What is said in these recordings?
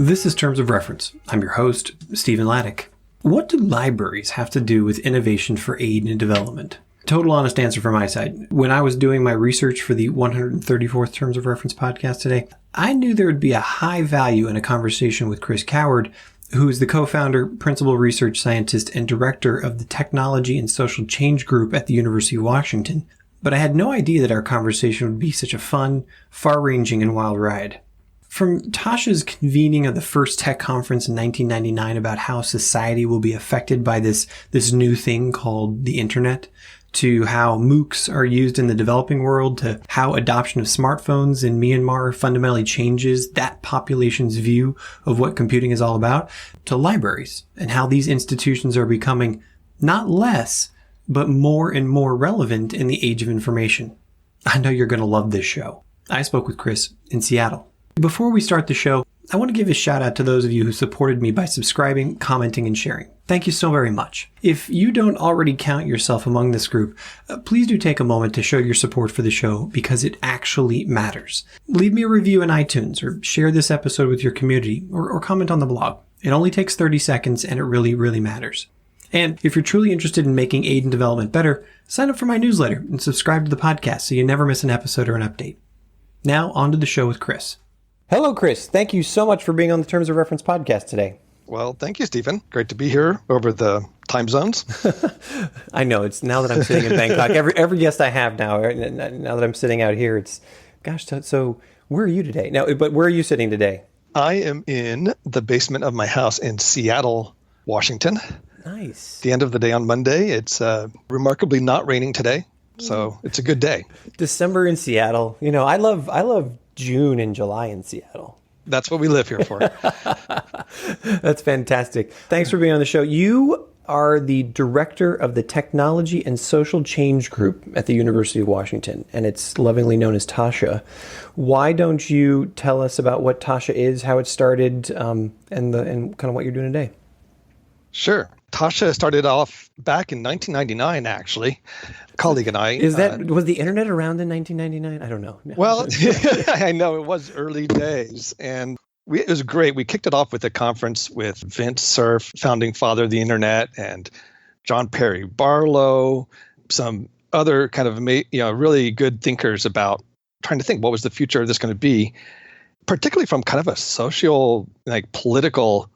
This is Terms of Reference. I'm your host, Stephen Laddick. What do libraries have to do with innovation for aid and development? Total honest answer from my side. When I was doing my research for the 134th Terms of Reference podcast today, I knew there would be a high value in a conversation with Chris Coward, who is the co-founder, principal research scientist, and director of the Technology and Social Change Group at the University of Washington. But I had no idea that our conversation would be such a fun, far-ranging, and wild ride. From TASHA's convening of the first tech conference in 1999 about how society will be affected by this new thing called the internet, to how MOOCS are used in the developing world, to how adoption of smartphones in Myanmar fundamentally changes that population's view of what computing is all about, to libraries and how these institutions are becoming not less, but more and more relevant in the age of information. I know you're going to love this show. I spoke with Chris in Seattle. Before we start the show, I want to give a shout out to those of you who supported me by subscribing, commenting, and sharing. Thank you so very much. If you don't already count yourself among this group, please do take a moment to show your support for the show because it actually matters. Leave me a review in iTunes or share this episode with your community or comment on the blog. It only takes 30 seconds and it really, really matters. And if you're truly interested in making aid and development better, sign up for my newsletter and subscribe to the podcast so you never miss an episode or an update. Now, on to the show with Chris. Hello, Chris. Thank you so much for being on the Terms of Reference podcast today. Well, thank you, Stephen. Great to be here over the time zones. I know. It's now that I'm sitting in Bangkok. Every guest I have now that I'm sitting out here, it's, gosh, so where are you today? Now, but where are you sitting today? I am in the basement of my house in Seattle, Washington. Nice. The end of the day on Monday. It's remarkably not raining today, so it's a good day. December in Seattle. You know, I love June and July in Seattle. That's what we live here for. That's fantastic. Thanks for being on the show. You are the director of the Technology and Social Change Group at the University of Washington, and it's lovingly known as TASHA. Why don't you tell us about what TASHA is, how it started, and kind of what you're doing today? Sure. TASHA started off back in 1999, actually. A colleague and I. Was the internet around in 1999? I don't know. No. Well, I know it was early days, and it was great. We kicked it off with a conference with Vint Cerf, founding father of the internet, and John Perry Barlow, some other kind of really good thinkers about trying to think what was the future of this going to be, particularly from kind of a social, political,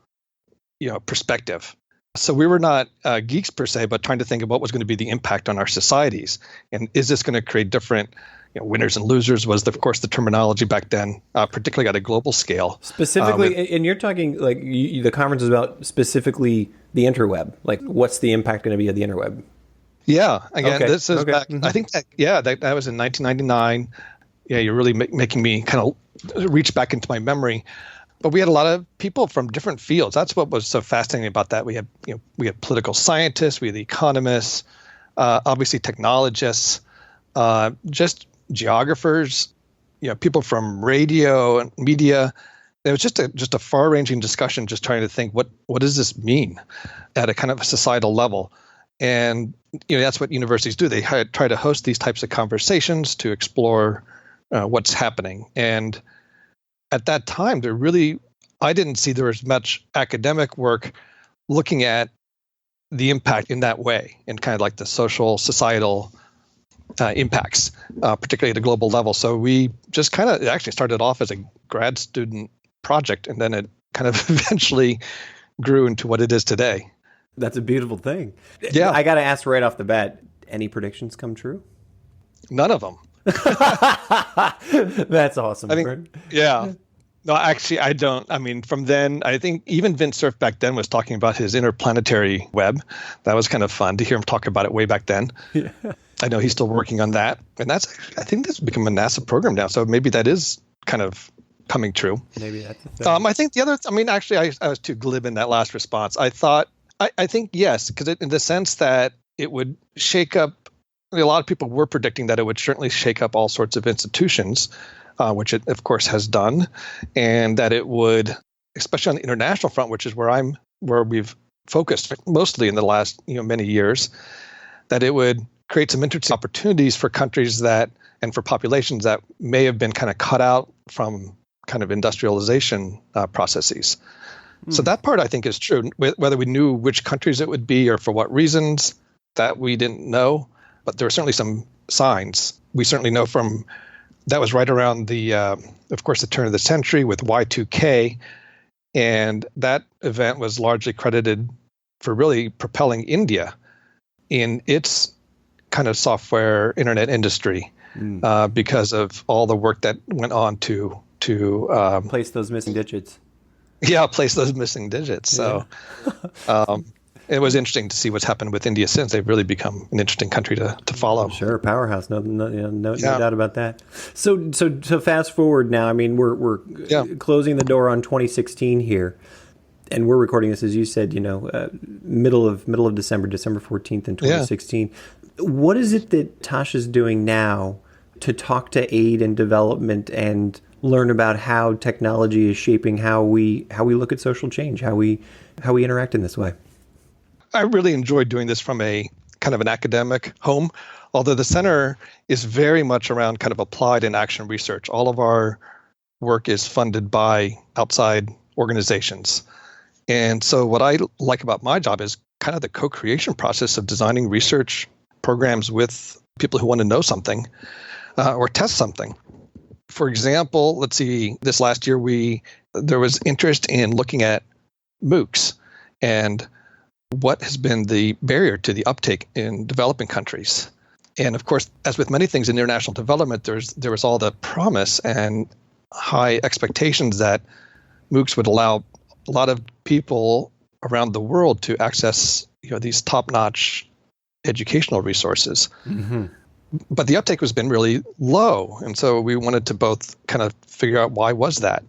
perspective. So we were not geeks per se, but trying to think of what was going to be the impact on our societies. And is this going to create different winners and losers was, of course, the terminology back then, particularly at a global scale. Specifically, and you're talking the conference is about specifically the interweb. Like, what's the impact going to be of the interweb? Yeah. Again, This is back, Mm-hmm. I think that was in 1999. Yeah, you're really making me kind of reach back into my memory. But we had a lot of people from different fields. That's what was so fascinating about that. We had political scientists, we had economists, obviously technologists, just geographers, people from radio and media. It was just a far-ranging discussion, just trying to think what does this mean at a kind of a societal level. And that's what universities do. They try to host these types of conversations to explore what's happening. And at that time, I didn't see there was much academic work looking at the impact in that way, and kind of like the social, societal impacts, particularly at a global level. So we just it actually started off as a grad student project, and then it kind of eventually grew into what it is today. That's a beautiful thing. Yeah. I got to ask right off the bat, any predictions come true? None of them. That's awesome. I think, yeah. No, actually, I don't. I mean, from then, I think even Vint Cerf back then was talking about his interplanetary web. That was kind of fun to hear him talk about it way back then. Yeah. I know he's still working on that. And I think that's become a NASA program now. So maybe that is kind of coming true. Maybe that's the thing. I think the other, actually, I was too glib in that last response. I think yes, because in the sense that it would shake up, a lot of people were predicting that it would certainly shake up all sorts of institutions, which it, of course, has done, and that it would, especially on the international front, which is where we've focused mostly in the last many years, that it would create some interesting opportunities for countries and for populations that may have been kind of cut out from kind of industrialization processes. So that part I think is true. Whether we knew which countries it would be or for what reasons, that we didn't know, but there were certainly some signs. We certainly know from that was right around of course, the turn of the century with Y2K, and that event was largely credited for really propelling India in its kind of software internet industry because of all the work that went on to place those missing digits. Yeah, place those missing digits. So it was interesting to see what's happened with India since. They've really become an interesting country to follow. Sure, powerhouse. No doubt about that. So fast forward now. I mean, we're closing the door on 2016 here, and we're recording this, as you said, middle of December 14th in 2016. Yeah. What is it that TASCHA's doing now to talk to aid and development and learn about how technology is shaping how we look at social change, how we interact in this way? I really enjoyed doing this from a kind of an academic home, although the center is very much around kind of applied and action research. All of our work is funded by outside organizations. And so what I like about my job is kind of the co-creation process of designing research programs with people who want to know something or test something. For example, let's see, this last year there was interest in looking at MOOCS and what has been the barrier to the uptake in developing countries. And of course, as with many things in international development, there was all the promise and high expectations that MOOCS would allow a lot of people around the world to access these top-notch educational resources. Mm-hmm. But the uptake has been really low. And so we wanted to both kind of figure out why was that.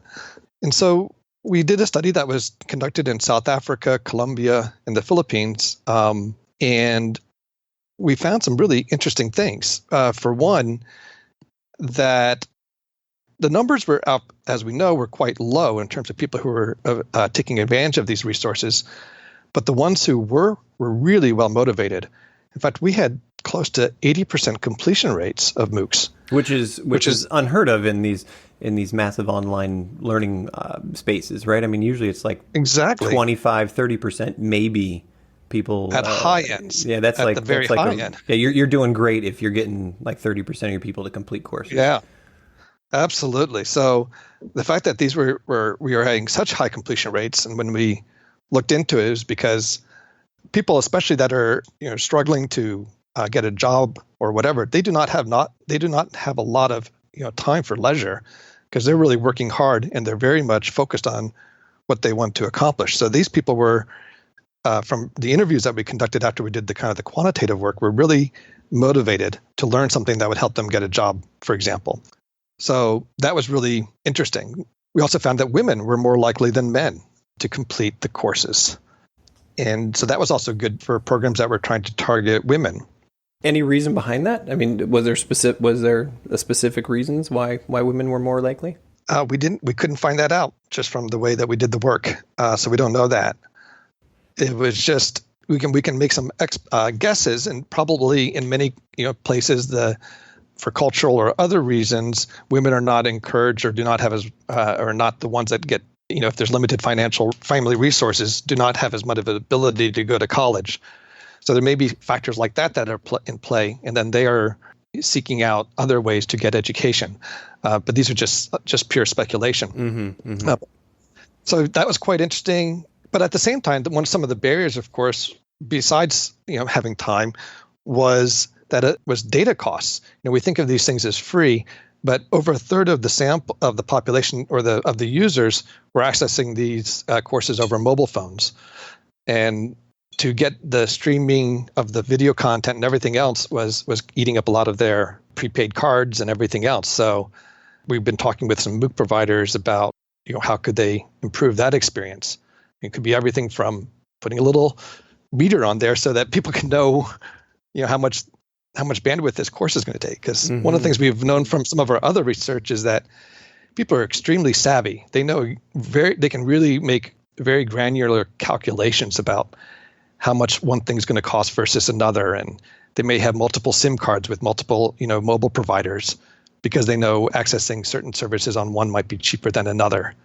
And so we did a study that was conducted in South Africa, Colombia, and the Philippines. And we found some really interesting things. For one, that the numbers were up, as we know, were quite low in terms of people who were taking advantage of these resources. But the ones who were really well motivated. In fact, we had close to 80% completion rates of MOOCs, which is unheard of in these massive online learning spaces, right? I mean, usually it's like exactly 25-30% maybe people at high ends. Yeah, that's at the very high end. Yeah, you're doing great if you're getting like 30% of your people to complete courses. Yeah, absolutely. So the fact that we were having such high completion rates, and when we looked into it, is because people, especially that are struggling to get a job or whatever, they do not have a lot of time for leisure because they're really working hard and they're very much focused on what they want to accomplish. So these people were, from the interviews that we conducted after we did the kind of the quantitative work, were really motivated to learn something that would help them get a job, for example. So that was really interesting. We also found that women were more likely than men to complete the courses. And so that was also good for programs that were trying to target women. Any reason behind that? I mean, was there specific reasons why women were more likely? We couldn't find that out just from the way that we did the work. So we don't know that. It was just we can make some guesses, and probably in many places for cultural or other reasons, women are not encouraged or do not have or not the ones that get if there's limited family resources, do not have as much of an ability to go to college. So there may be factors like that are in play, and then they are seeking out other ways to get education. But these are just pure speculation. Mm-hmm, mm-hmm. So that was quite interesting. But at the same time, some of the barriers, of course, besides having time, was that it was data costs. We think of these things as free, but over a third of the sample of the population or of the users were accessing these courses over mobile phones, and to get the streaming of the video content and everything else was eating up a lot of their prepaid cards and everything else. So we've been talking with some MOOC providers about how could they improve that experience. It could be everything from putting a little meter on there so that people can know how much bandwidth this course is going to take. Because one of the things we've known from some of our other research is that people are extremely savvy. They can really make very granular calculations about how much one thing's going to cost versus another. And they may have multiple SIM cards with multiple, mobile providers. because they know accessing certain services on one might be cheaper than another.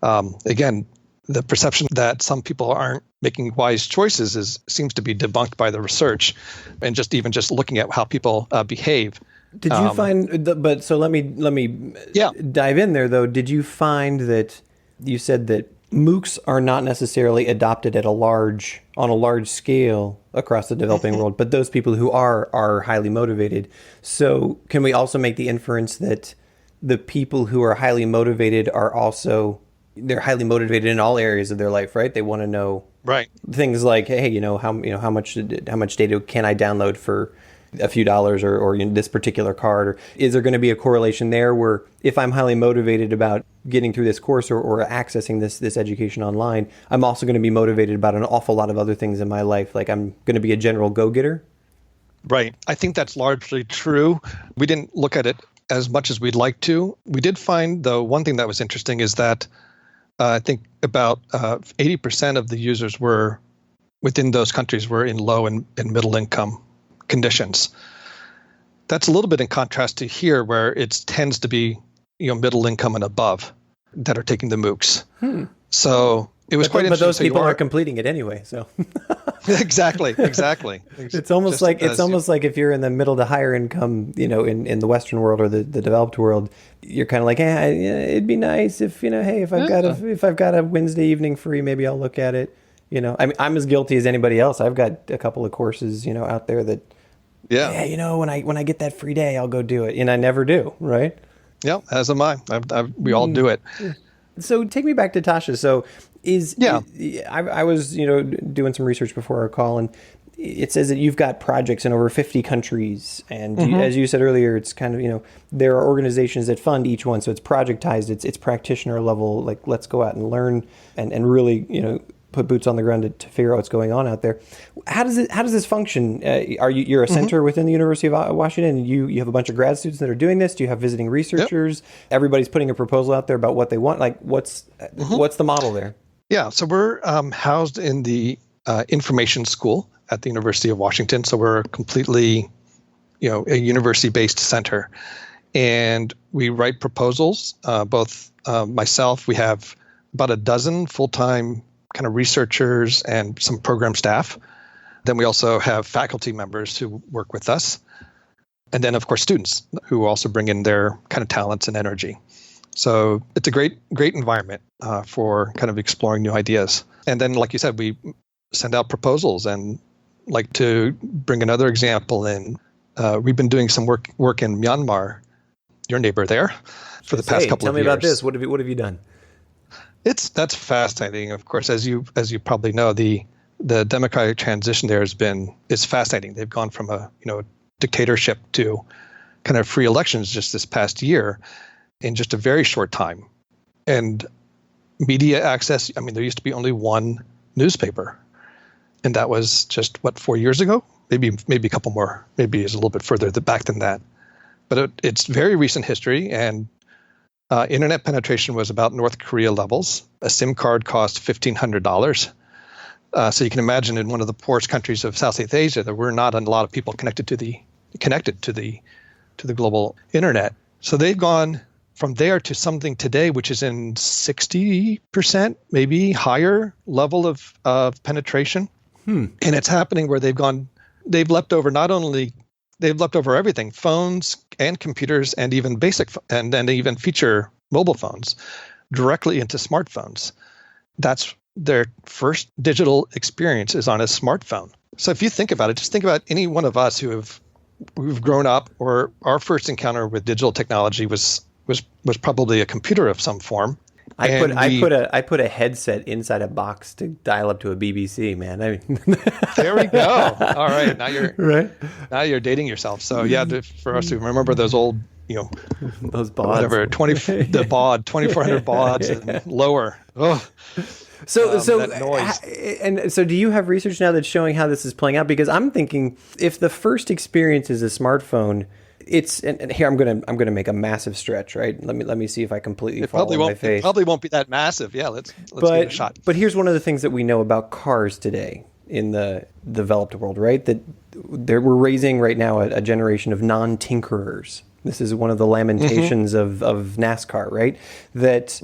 Again, the perception that some people aren't making wise choices seems to be debunked by the research, and just looking at how people behave. Did you find? But so let me dive in there though. Did you find that you said that MOOCs are not necessarily adopted on a large scale across the developing world, but those people who are highly motivated. So can we also make the inference that the people who are highly motivated they're highly motivated in all areas of their life, right? They want to know things like, hey, how much data can I download for a few dollars, or this particular card? Or is there going to be a correlation there where if I'm highly motivated about getting through this course or accessing this education online, I'm also going to be motivated about an awful lot of other things in my life? Like I'm going to be a general go-getter? Right. I think that's largely true. We didn't look at it as much as we'd like to. We did find, though, one thing that was interesting is that I think about 80% of the users within those countries were in low and middle income conditions. That's a little bit in contrast to here, where it tends to be middle income and above that are taking the MOOCs. So it was quite interesting. But those people are completing it anyway. So exactly. It's almost like if you're in the middle to higher income, in the Western world or the developed world, you're kind of like, hey, it'd be nice if if I've got a Wednesday evening free, maybe I'll look at it. I mean, I'm as guilty as anybody else. I've got a couple of courses, out there that, when I get that free day, I'll go do it, and I never do, right? Yeah, as am I. We all do it. So take me back to TASHA. So I was doing some research before our call, and it says that you've got projects in over 50 countries, and as you said earlier, it's kind of there are organizations that fund each one, so it's projectized, it's practitioner level, like let's go out and learn and really put boots on the ground to figure out what's going on out there. How does this function? You're a center within the University of Washington, and you have a bunch of grad students that are doing this? Do you have visiting researchers? Yep. Everybody's putting a proposal out there about what they want. Like what's the model there? Yeah, so we're housed in the information school at the University of Washington. So we're completely, a university-based center, and we write proposals. Both myself, we have about a dozen full-time kind of researchers and some program staff. Then we also have faculty members who work with us. And then, of course, students who also bring in their kind of talents and energy. So it's a great environment for kind of exploring new ideas. And then, like you said, we send out proposals. And like to bring another example in, we've been doing some work in Myanmar, your neighbor there, for the past couple of years. Tell me about this. What have you done? That's fascinating. Of course, as you probably know, the democratic transition there is fascinating. They've gone from a dictatorship to kind of free elections just this past year in just a very short time. And media access, I mean, there used to be only one newspaper, and that was just 4 years ago, maybe a couple more, maybe it's a little bit further back than that. But it's very recent history, and internet penetration was about North Korea levels. A SIM card cost $1,500. So you can imagine in one of the poorest countries of Southeast Asia, there were not a lot of people connected to the global internet. So they've gone from there to something today, which is in 60%, maybe higher level of penetration. And it's happening where they've leapt over everything, phones and computers and even and even feature mobile phones directly into smartphones. That's their first digital experience is on a smartphone. So if you think about it, just think about any one of us who've grown up, or our first encounter with digital technology was probably a computer of some form. I put a headset inside a box to dial up to a BBC, man. I mean, there we go. All right, now you're dating yourself. So for us to remember those old, those bauds, whatever, 2400 bauds and lower. Oh. So that noise. And so do you have research now that's showing how this is playing out? Because I'm thinking if the first experience is a smartphone, and here I'm gonna make a massive stretch, right? Let me see if I completely fall on my face. It probably won't be that massive. Yeah, let's give it a shot. But here's one of the things that we know about cars today in the developed world, right? That we're raising right now a generation of non-tinkerers, This is one of the lamentations of NASCAR, right? That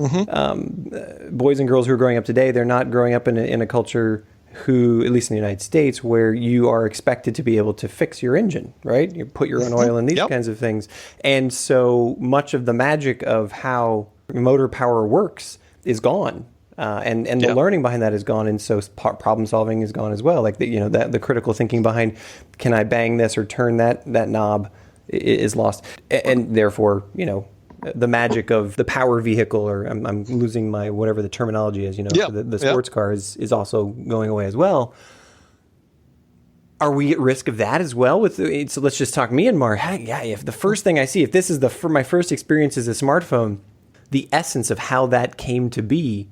boys and girls who are growing up today, they're not growing up in a culture who, at least in the United States, where you are expected to be able to fix your engine, right? You put your own oil in these kinds of things. And so much of the magic of how motor power works is gone. And the learning behind that is gone. And so problem solving is gone as well. Like the critical thinking behind, can I bang this or turn that knob is lost. And therefore, the magic of the power vehicle, or I'm losing my whatever the terminology is, the sports car is also going away as well. Are we at risk of that as well? So let's just talk Myanmar. If the first thing I see, if this is my first experience as a smartphone, the essence of how that came to be,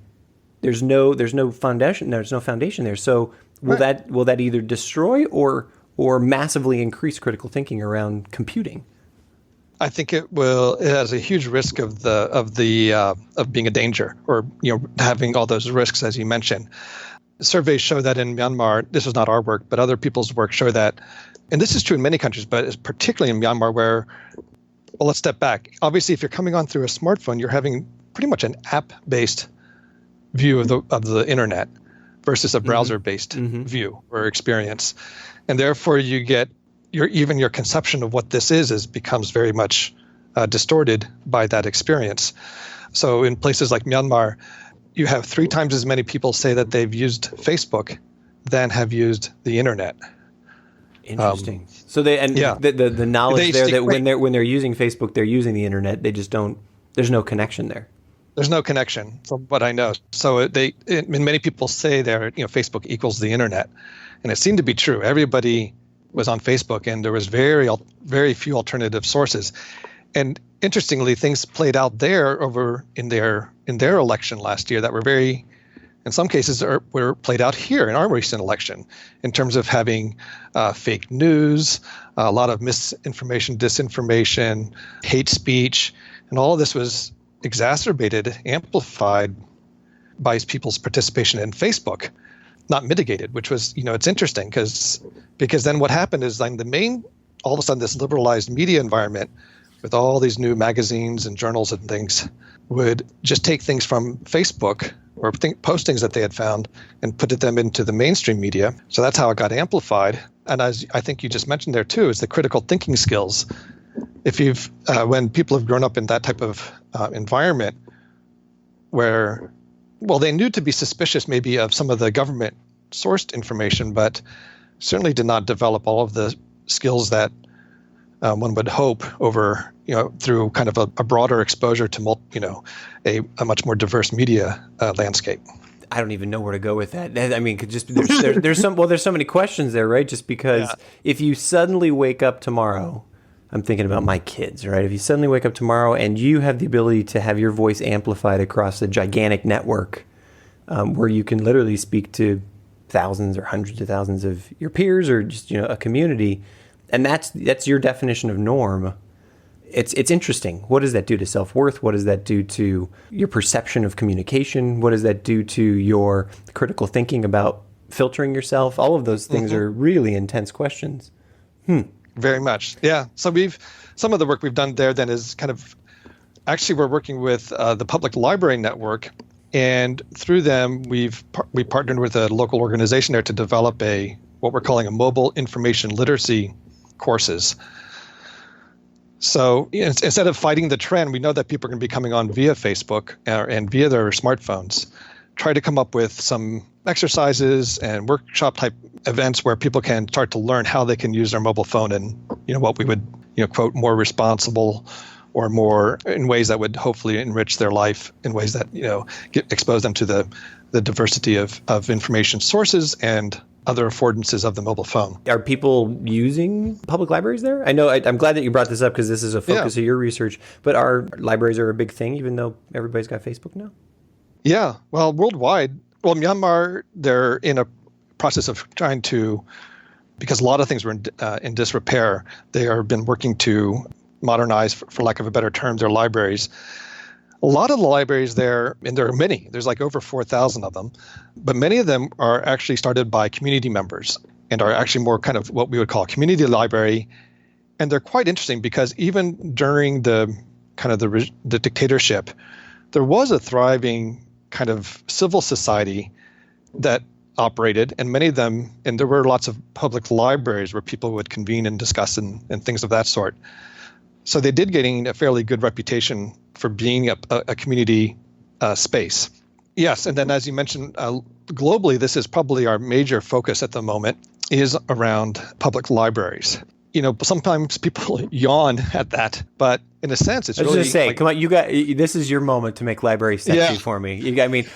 there's no foundation. There's no foundation there. So will that either destroy or massively increase critical thinking around computing? I think it will. It has a huge risk of being a danger, or having all those risks as you mentioned. Surveys show that in Myanmar, this is not our work, but other people's work show that, and this is true in many countries, but it's particularly in Myanmar where, well, let's step back. Obviously, if you're coming on through a smartphone, you're having pretty much an app-based view of the internet versus a browser-based view or experience, and therefore you get your conception of what this is becomes very much distorted by that experience. So in places like Myanmar, you have 3 times as many people say that they've used Facebook than have used the internet. Interesting. So the knowledge there that when they're using Facebook, they're using the internet. They just don't. There's no connection there. There's no connection from what I know. So many people say Facebook equals the internet, and it seemed to be true. Everybody was on Facebook, and there was very, very few alternative sources. And interestingly, things played out there over in their election last year that were very, in some cases, were played out here in our recent election in terms of having fake news, a lot of misinformation, disinformation, hate speech, and all of this was exacerbated, amplified by people's participation in Facebook. Not mitigated, which was, it's interesting because then what happened is all of a sudden this liberalized media environment with all these new magazines and journals and things would just take things from Facebook or postings that they had found and put them into the mainstream media. So that's how it got amplified. And as I think you just mentioned there too, is the critical thinking skills. If when people have grown up in that type of environment where, well, they knew to be suspicious maybe of some of the government sourced information, but certainly did not develop all of the skills that one would hope over, through kind of a broader exposure to, a much more diverse media landscape. I don't even know where to go with that. I mean, there's so many questions there, right? Just because if you suddenly wake up tomorrow, I'm thinking about my kids, right? If you suddenly wake up tomorrow and you have the ability to have your voice amplified across a gigantic network, where you can literally speak to thousands or hundreds of thousands of your peers or just a community, and that's your definition of norm. It's interesting. What does that do to self-worth? What does that do to your perception of communication? What does that do to your critical thinking about filtering yourself? All of those things are really intense questions. Very much. Yeah. So some of the work we've done there then is kind of, actually we're working with the Public Library Network, and through them we partnered with a local organization there to develop what we're calling a mobile information literacy courses. So instead of fighting the trend, we know that people are going to be coming on via Facebook and via their smartphones. Try to come up with some exercises and workshop type events where people can start to learn how they can use their mobile phone in what we would quote more responsible or more in ways that would hopefully enrich their life in ways that expose them to the diversity of information sources and other affordances of the mobile phone. Are people using public libraries there? I know I'm glad that you brought this up because this is a focus of your research, but our libraries are a big thing even though everybody's got Facebook now? Yeah, well, worldwide, Myanmar, they're in a process of trying to, because a lot of things were in disrepair, they have been working to modernize, for lack of a better term, their libraries. A lot of the libraries there, and there are many, there's like over 4,000 of them, but many of them are actually started by community members and are actually more kind of what we would call a community library, And they're quite interesting because even during the kind of the dictatorship, there was a thriving kind of civil society that operated, and many of them, and there were lots of public libraries where people would convene and discuss and things of that sort. So they did gain a fairly good reputation for being a community space. Yes, and then as you mentioned, globally, this is probably our major focus at the moment, is around public libraries. Sometimes people yawn at that, but in a sense, it's really. I was just say, come on, this is your moment to make library sexy for me.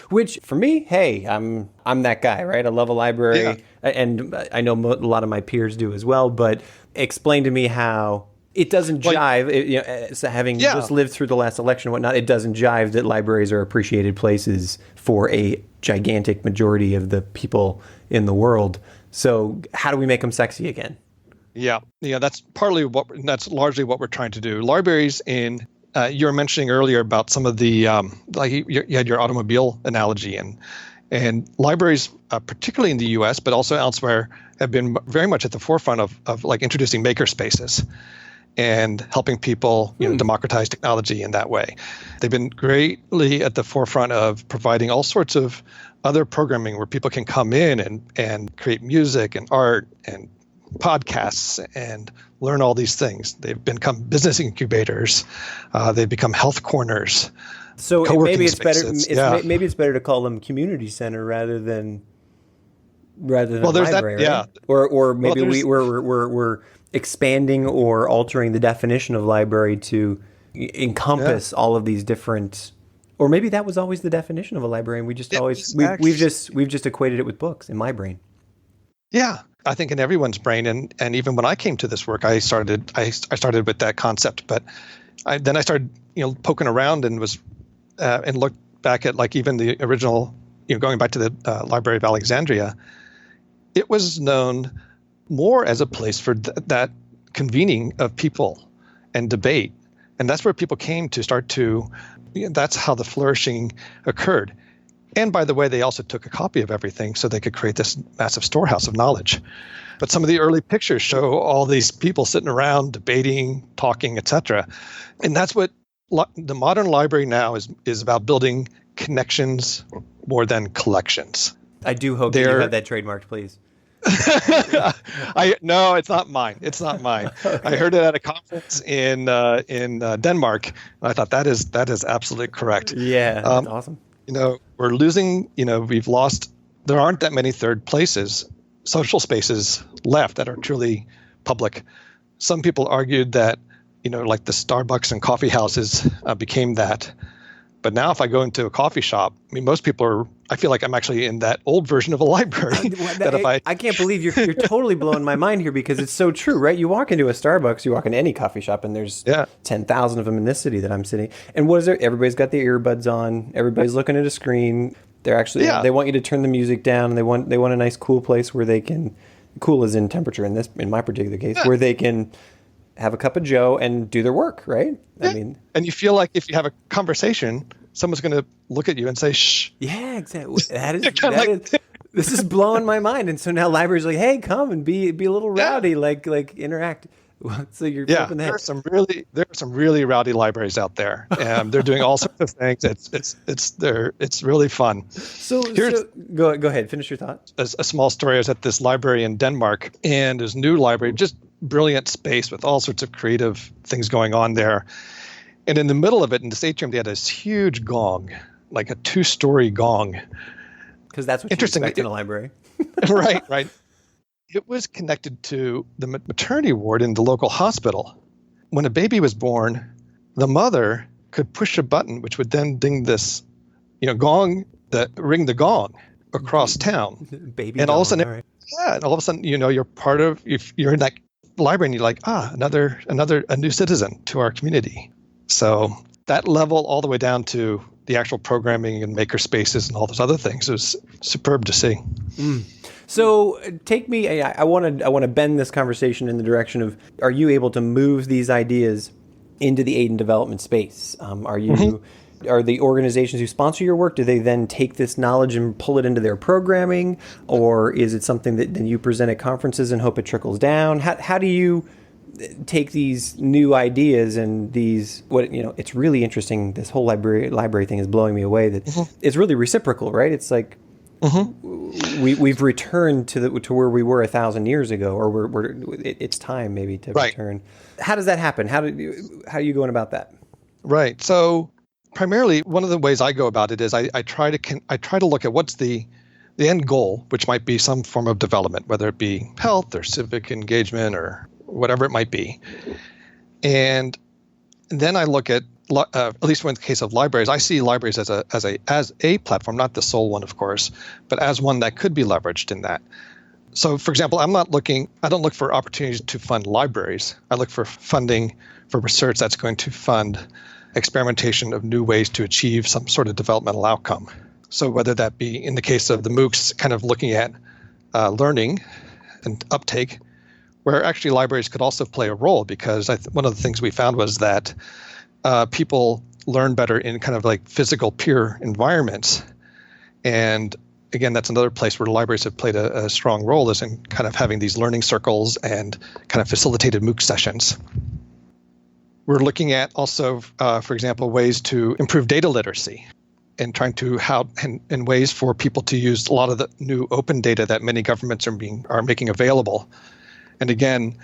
Which for me, hey, I'm that guy, right? I love a library, and I know a lot of my peers do as well. But explain to me how it doesn't jive. Having just lived through the last election and whatnot, it doesn't jive that libraries are appreciated places for a gigantic majority of the people in the world. So how do we make them sexy again? Yeah, that's largely what we're trying to do. Libraries you were mentioning earlier about some of the, like you had your automobile analogy, and libraries, particularly in the U.S., but also elsewhere, have been very much at the forefront of like introducing maker spaces and helping people democratize technology in that way. They've been greatly at the forefront of providing all sorts of other programming where people can come in and create music and art and podcasts and learn all these things. They've become business incubators. They've become health corners. So maybe it's better. Maybe it's better to call them community center rather than library. Right? Or maybe we're expanding or altering the definition of library to encompass all of these different. Or maybe that was always the definition of a library, and we just we've just equated it with books in my brain. Yeah. I think in everyone's brain, and even when I came to this work, I started with that concept. But then I started, poking around and looked back at like even the original, going back to the Library of Alexandria. It was known more as a place for that convening of people and debate, and that's where people came to start to. That's how the flourishing occurred. And by the way, they also took a copy of everything so they could create this massive storehouse of knowledge. But some of the early pictures show all these people sitting around, debating, talking, etc. And that's what the modern library now is about, building connections more than collections. I do hope that you have that trademarked, please. No, it's not mine. It's not mine. I heard it at a conference in Denmark, and I thought that is absolutely correct. Yeah, that's awesome. We're losing, we've lost, there aren't that many third places, social spaces left that are truly public. Some people argued that, like the Starbucks and coffee houses became that. But now if I go into a coffee shop, most people I feel like I'm actually in that old version of a library. I can't believe you're totally blowing my mind here, because it's so true, right? You walk into a Starbucks, you walk into any coffee shop, and there's 10,000 of them in this city that I'm sitting. And what is there? Everybody's got their earbuds on. Everybody's looking at a screen. They're actually they want you to turn the music down, and they want a nice cool place where they can, cool as in temperature in my particular case, where they can have a cup of joe and do their work, right? Yeah. And you feel like if you have a conversation, someone's going to look at you and say, shh. Yeah, exactly. This is blowing my mind. And so now libraries are like, hey, come and be a little rowdy, like interact. So you're flipping that. There are some really rowdy libraries out there, and they're doing all sorts of things. It's really fun. So go ahead, finish your thought. A small story. I was at this library in Denmark, and this new library, just brilliant space with all sorts of creative things going on there. And in the middle of it, in this atrium, they had this huge gong, like a 2-story gong. Because that's what you expect in a library. Right. It was connected to the maternity ward in the local hospital. When a baby was born, the mother could push a button, which would then ding this, gong, ring the gong across town. Baby and gong, all of a sudden, right. And all of a sudden, you're part of. If you're in that library, and you're like, a new citizen to our community. So that level, all the way down to the actual programming and maker spaces and all those other things, was superb to see. So take me. I want to bend this conversation in the direction of: are you able to move these ideas into the aid and development space? Are you? Are the organizations who sponsor your work, do they then take this knowledge and pull it into their programming, or is it something that then you present at conferences and hope it trickles down? How do you take these new ideas and these, it's really interesting. This whole library thing is blowing me away. That it's really reciprocal, right? It's like we've returned to where we were 1,000 years ago, or it's time maybe to return. How does that happen? How are you going about that? Right. So primarily, one of the ways I go about it is I try to look at what's the end goal, which might be some form of development, whether it be health or civic engagement or whatever it might be. And then I look at least in the case of libraries, I see libraries as a platform, not the sole one, of course, but as one that could be leveraged in that. So, for example, I don't look for opportunities to fund libraries. I look for funding for research that's going to fund experimentation of new ways to achieve some sort of developmental outcome. So whether that be in the case of the MOOCS, kind of looking at learning and uptake, where actually libraries could also play a role, because one of the things we found was that people learn better in kind of like physical peer environments. And again, that's another place where libraries have played a strong role, is in kind of having these learning circles and kind of facilitated MOOC sessions. We're looking at also, for example, ways to improve data literacy and trying to and ways for people to use a lot of the new open data that many governments are making available. And again,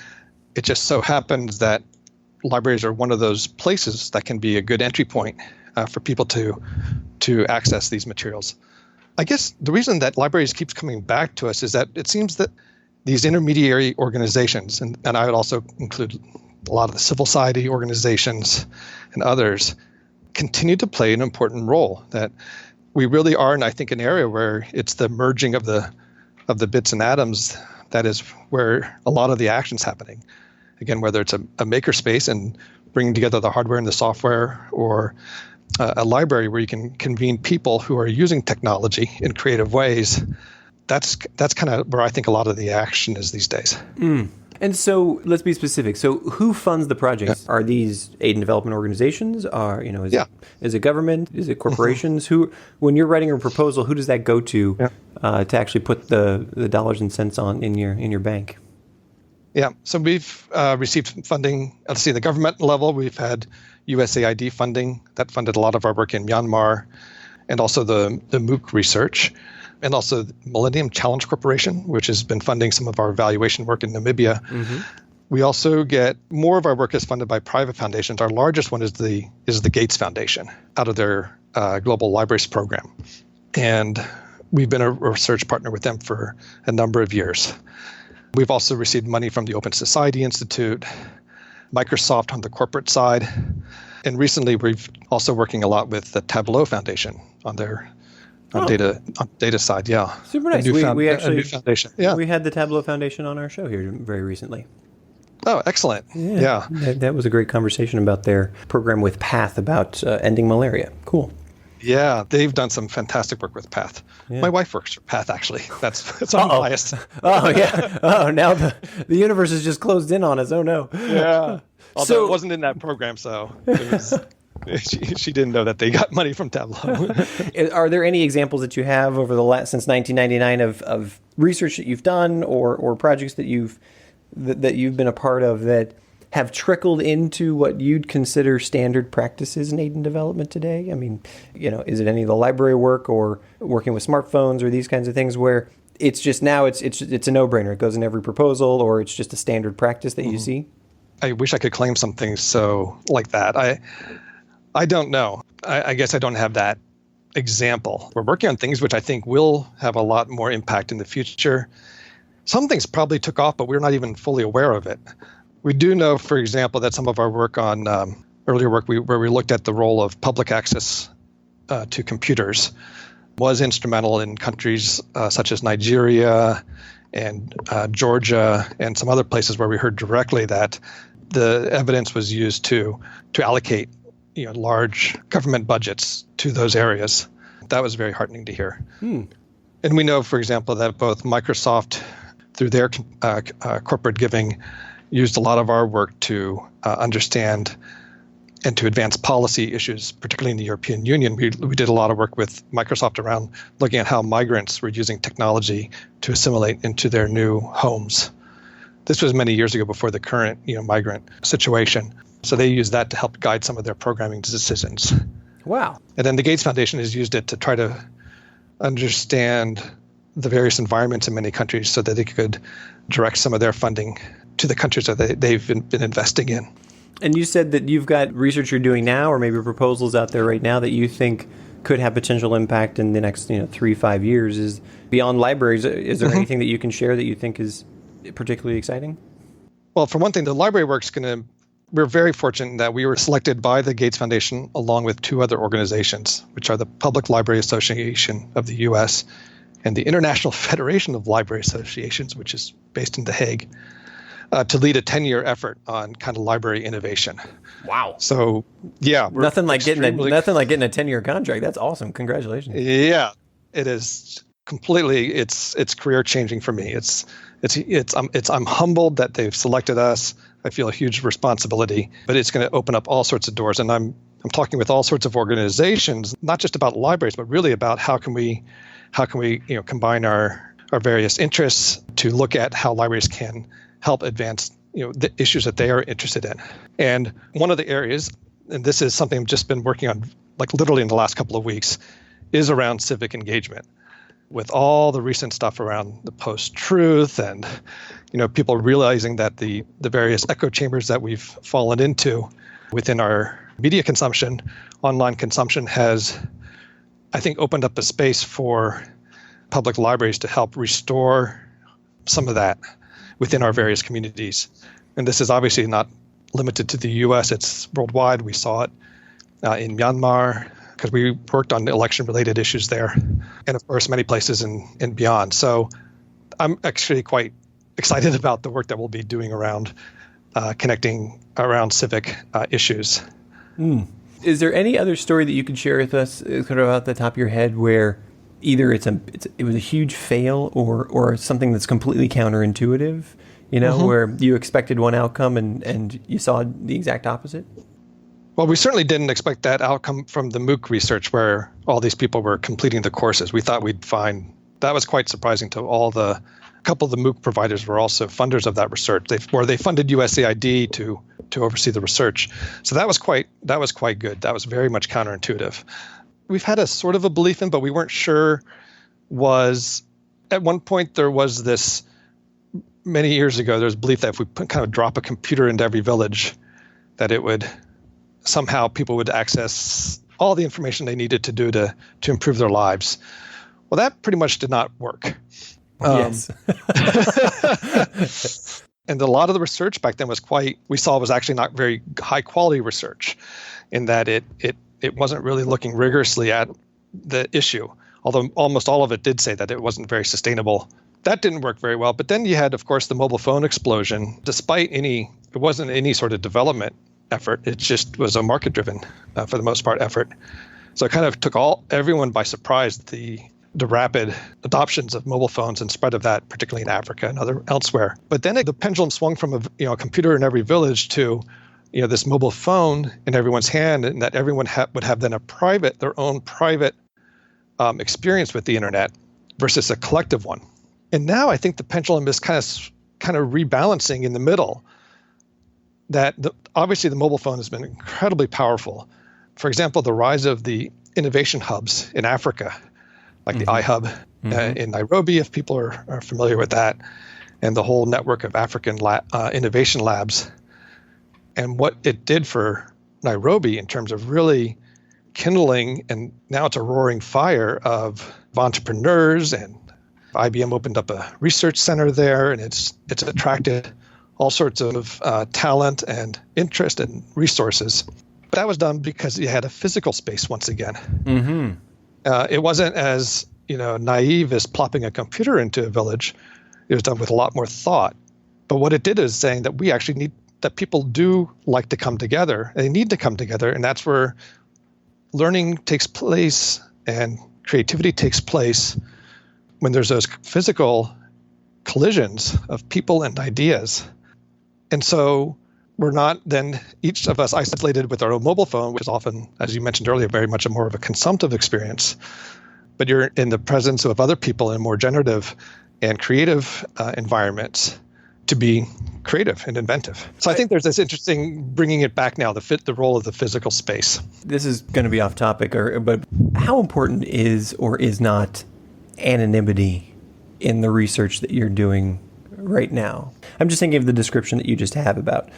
it just so happens that libraries are one of those places that can be a good entry point for people to access these materials. I guess the reason that libraries keeps coming back to us is that it seems that these intermediary organizations, and I would also include a lot of the civil society organizations and others, continue to play an important role. That we really are in, I think, an area where it's the merging of the bits and atoms that is where a lot of the action's happening. Again, whether it's a makerspace and bringing together the hardware and the software, or a library where you can convene people who are using technology in creative ways, that's kind of where I think a lot of the action is these days. And so let's be specific. So who funds the projects? Yeah. Are these aid and development organizations? Is it government? Is it corporations? Who, when you're writing a proposal, who does that go to to actually put the dollars and cents in your bank? Yeah, so we've received funding at the government level. We've had USAID funding that funded a lot of our work in Myanmar, and also the MOOC research, and also the Millennium Challenge Corporation, which has been funding some of our evaluation work in Namibia. Mm-hmm. We also get more of our work is funded by private foundations. Our largest one is the Gates Foundation out of their Global Libraries program. And we've been a research partner with them for a number of years. We've also received money from the Open Society Institute, Microsoft on the corporate side, and recently we've also working a lot with the Tableau Foundation on their data side. Yeah, super nice. We actually foundation. Yeah, we had the Tableau Foundation on our show here very recently. Oh, excellent. Yeah. That was a great conversation about their program with PATH about ending malaria. Cool. Yeah, they've done some fantastic work with PATH. Yeah. My wife works for PATH, actually. That's unbiased. Oh, yeah. Oh, now the universe is just closed in on us. Oh, no. Yeah. Although it wasn't in that program, so it was, she didn't know that they got money from Tableau. Are there any examples that you have over since 1999 of research that you've done or projects that you've been a part of that have trickled into what you'd consider standard practices in aid and development today? I mean, is it any of the library work or working with smartphones or these kinds of things where it's just now it's a no-brainer? It goes in every proposal, or it's just a standard practice that you see? I wish I could claim something like that. I don't know. I guess I don't have that example. We're working on things which I think will have a lot more impact in the future. Some things probably took off, but we're not even fully aware of it. We do know, for example, that some of our work on earlier work where we looked at the role of public access to computers was instrumental in countries such as Nigeria and Georgia and some other places where we heard directly that the evidence was used to allocate large government budgets to those areas. That was very heartening to hear. And we know, for example, that both Microsoft, through their corporate giving, used a lot of our work to understand and to advance policy issues, particularly in the European Union. We did a lot of work with Microsoft around looking at how migrants were using technology to assimilate into their new homes. This was many years ago before the current migrant situation. So they use that to help guide some of their programming decisions. Wow. And then the Gates Foundation has used it to try to understand the various environments in many countries so that they could direct some of their funding to the countries that they've been investing in. And you said that you've got research you're doing now, or maybe proposals out there right now that you think could have potential impact in the next 3-5 years. Is beyond libraries, is there anything that you can share that you think is particularly exciting? Well, for one thing, the library work's we're very fortunate that we were selected by the Gates Foundation along with 2 other organizations, which are the Public Library Association of the U.S. and the International Federation of Library Associations, which is based in The Hague, to lead a 10-year effort on kind of library innovation. Wow. So, yeah. Nothing like getting a 10-year contract. That's awesome. Congratulations. Yeah, it is completely, it's career changing for me. I'm humbled that they've selected us. I feel a huge responsibility, but it's going to open up all sorts of doors. And I'm talking with all sorts of organizations, not just about libraries, but really about how can we combine our various interests to look at how libraries can help advance the issues that they are interested in. And one of the areas, and this is something I've just been working on like literally in the last couple of weeks, is around civic engagement. With all the recent stuff around the post-truth and people realizing that the various echo chambers that we've fallen into within our media consumption, online consumption has, I think, opened up a space for public libraries to help restore some of that within our various communities. And this is obviously not limited to the U.S., it's worldwide. We saw it in Myanmar, because we worked on election-related issues there, and of course, many places and beyond. So I'm actually quite excited about the work that we'll be doing around connecting around civic issues. Is there any other story that you could share with us sort of off the top of your head where either it was a huge fail or something that's completely counterintuitive, where you expected one outcome and you saw the exact opposite? Well, we certainly didn't expect that outcome from the MOOC research where all these people were completing the courses. We thought we'd find that was quite surprising to a couple of the MOOC providers were also funders of that research. They funded USAID to oversee the research. So that was quite good. That was very much counterintuitive. We've had a sort of a belief in, but we weren't sure was, at one point there was this, many years ago, there was belief that if we kind of drop a computer into every village, that it would, somehow people would access all the information they needed to do to improve their lives. Well, that pretty much did not work. Yes. And a lot of the research back then was actually not very high quality research in that it wasn't really looking rigorously at the issue, although almost all of it did say that it wasn't very sustainable. That didn't work very well. But then you had, of course, the mobile phone explosion. Despite it wasn't any sort of development effort. It just was a market-driven, for the most part, effort. So it kind of took everyone by surprise, the rapid adoptions of mobile phones and spread of that, particularly in Africa and elsewhere. But then the pendulum swung from a computer in every village to this mobile phone in everyone's hand, and that everyone would have then their own private experience with the internet versus a collective one. And now I think the pendulum is kind of rebalancing in the middle. That obviously the mobile phone has been incredibly powerful. For example, the rise of the innovation hubs in Africa, like the iHub in Nairobi, if people are familiar with that, and the whole network of African innovation labs. And what it did for Nairobi in terms of really kindling, and now it's a roaring fire of entrepreneurs, and IBM opened up a research center there, and it's attracted all sorts of talent and interest and resources. But that was done because you had a physical space once again. It wasn't as naive as plopping a computer into a village. It was done with a lot more thought. But what it did is saying that we actually need, that people do like to come together. They need to come together, and that's where learning takes place and creativity takes place when there's those physical collisions of people and ideas. And so we're not then each of us isolated with our own mobile phone, which is often, as you mentioned earlier, very much more of a consumptive experience. But you're in the presence of other people in more generative and creative environments to be creative and inventive. So I think there's this interesting bringing it back now, the role of the physical space. This is going to be off topic, but how important is or is not anonymity in the research that you're doing right now? I'm just thinking of the description that you just have about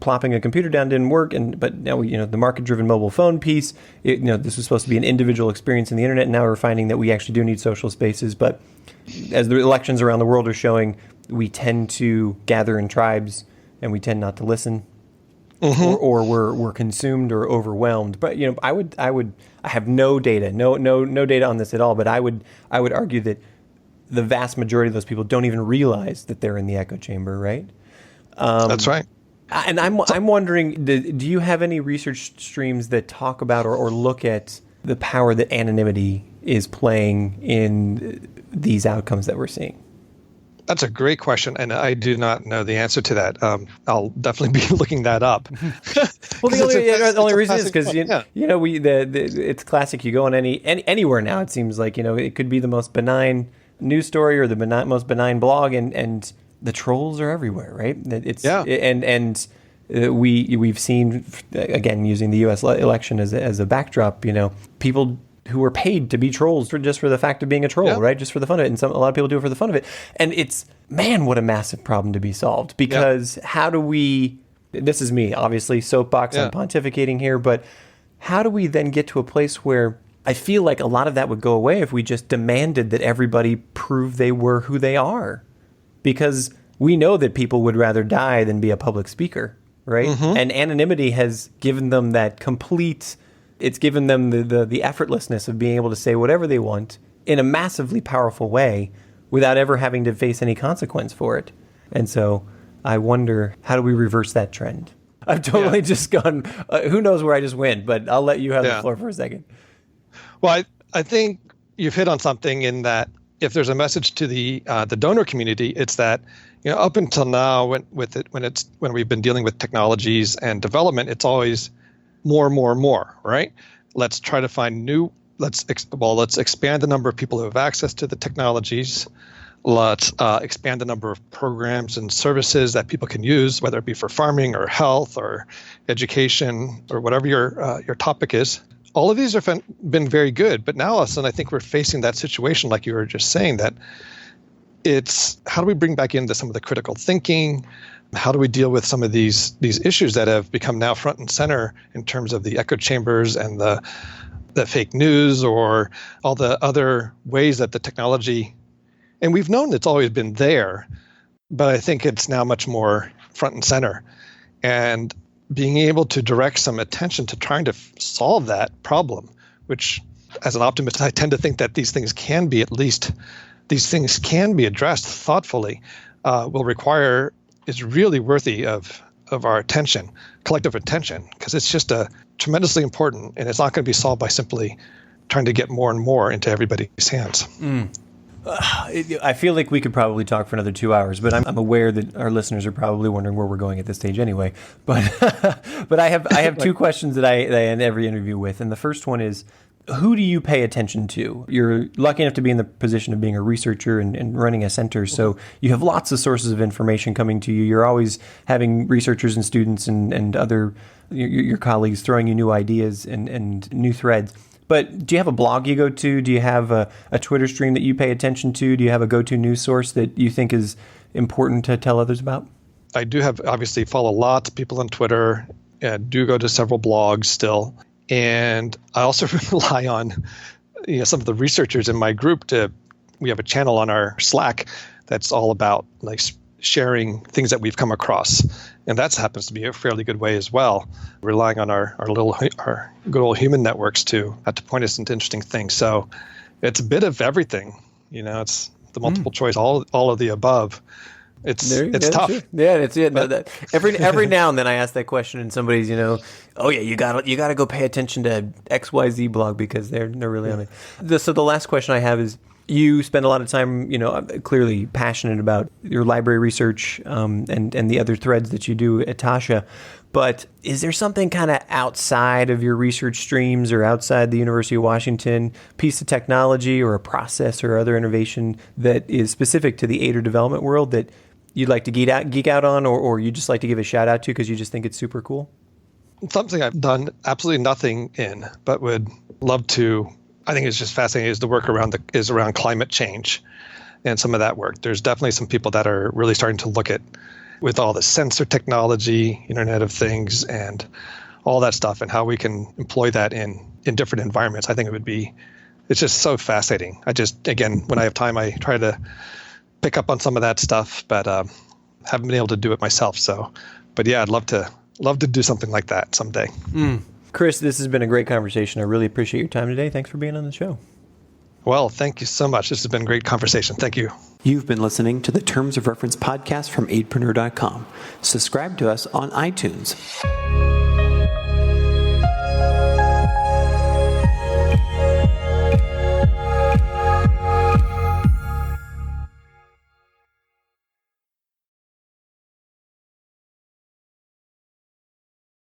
plopping a computer down didn't work, but now the market-driven mobile phone piece. This was supposed to be an individual experience in the internet. And now we're finding that we actually do need social spaces. But as the elections around the world are showing, we tend to gather in tribes, and we tend not to listen, or we're consumed or overwhelmed. But I have no data, no data on this at all. But I would argue that the vast majority of those people don't even realize that they're in the echo chamber, right? That's right. And I'm wondering, do you have any research streams that talk about or look at the power that anonymity is playing in these outcomes that we're seeing? That's a great question, and I do not know the answer to that. I'll definitely be looking that up. Well, the only reason is because it's classic. You go on anywhere now. It seems like it could be the most benign news story or the most benign blog, and the trolls are everywhere, right? We've seen, again, using the U.S. election as a backdrop, people who are paid to be trolls just for the fact of being a troll, right? Just for the fun of it. And a lot of people do it for the fun of it. And it's, man, what a massive problem to be solved. Because how do we, this is me, obviously, soapbox, I'm pontificating here, but how do we then get to a place where I feel like a lot of that would go away if we just demanded that everybody prove they were who they are? Because we know that people would rather die than be a public speaker, right? And anonymity has given them that complete, it's given them the effortlessness of being able to say whatever they want in a massively powerful way without ever having to face any consequence for it. And so I wonder, how do we reverse that trend? I've totally just gone, who knows where I just went, but I'll let you have the floor for a second. Well, I think you've hit on something in that if there's a message to the donor community, it's that up until now, when we've been dealing with technologies and development, it's always more, right? Let's try to find new. Let's expand the number of people who have access to the technologies. Let's expand the number of programs and services that people can use, whether it be for farming or health or education or whatever your topic is. All of these have been very good, but now all of a sudden I think we're facing that situation, like you were just saying, that it's how do we bring back into some of the critical thinking? How do we deal with some of these issues that have become now front and center in terms of the echo chambers and the fake news or all the other ways that the technology, and we've known it's always been there, but I think it's now much more front and center. And being able to direct some attention to trying to solve that problem, which as an optimist, I tend to think that these things can be addressed thoughtfully, is really worthy of our attention, collective attention, because it's just tremendously important, and it's not going to be solved by simply trying to get more and more into everybody's hands. I feel like we could probably talk for another 2 hours, but I'm aware that our listeners are probably wondering where we're going at this stage anyway. But I have two questions that I end every interview with, and the first one is, who do you pay attention to? You're lucky enough to be in the position of being a researcher and running a center, so you have lots of sources of information coming to you. You're always having researchers and students and other your colleagues throwing you new ideas and new threads. But do you have a blog you go to? Do you have a Twitter stream that you pay attention to? Do you have a go-to news source that you think is important to tell others about? I do obviously follow lots of people on Twitter. Do go to several blogs still. And I also rely on some of the researchers in my group we have a channel on our Slack that's all about like sharing things that we've come across. And that happens to be a fairly good way as well, relying on our good old human networks to point us into interesting things. So it's a bit of everything. It's the multiple choice, all of the above. It's tough. Sure. Yeah, it's it. No, every now and then I ask that question, and somebody's, oh yeah, you gotta go pay attention to XYZ blog because they're really on it. So the last question I have is, you spend a lot of time, clearly passionate about your library research and the other threads that you do at TASCHA. But is there something kind of outside of your research streams or outside the University of Washington, piece of technology or a process or other innovation that is specific to the aid or development world that you'd like to geek out on, or you just like to give a shout out to because you just think it's super cool? Something I've done absolutely nothing in, but would love to, I think it's just fascinating, is the work around climate change and some of that work. There's definitely some people that are really starting to look at, with all the sensor technology, Internet of Things, and all that stuff, and how we can employ that in different environments. I think it's just so fascinating. Again, when I have time, I try to pick up on some of that stuff, but haven't been able to do it myself. So, but yeah, I'd love to do something like that someday. Chris, this has been a great conversation. I really appreciate your time today. Thanks for being on the show. Well, thank you so much. This has been a great conversation. Thank you. You've been listening to the Terms of Reference podcast from Aidpreneur.com. Subscribe to us on iTunes.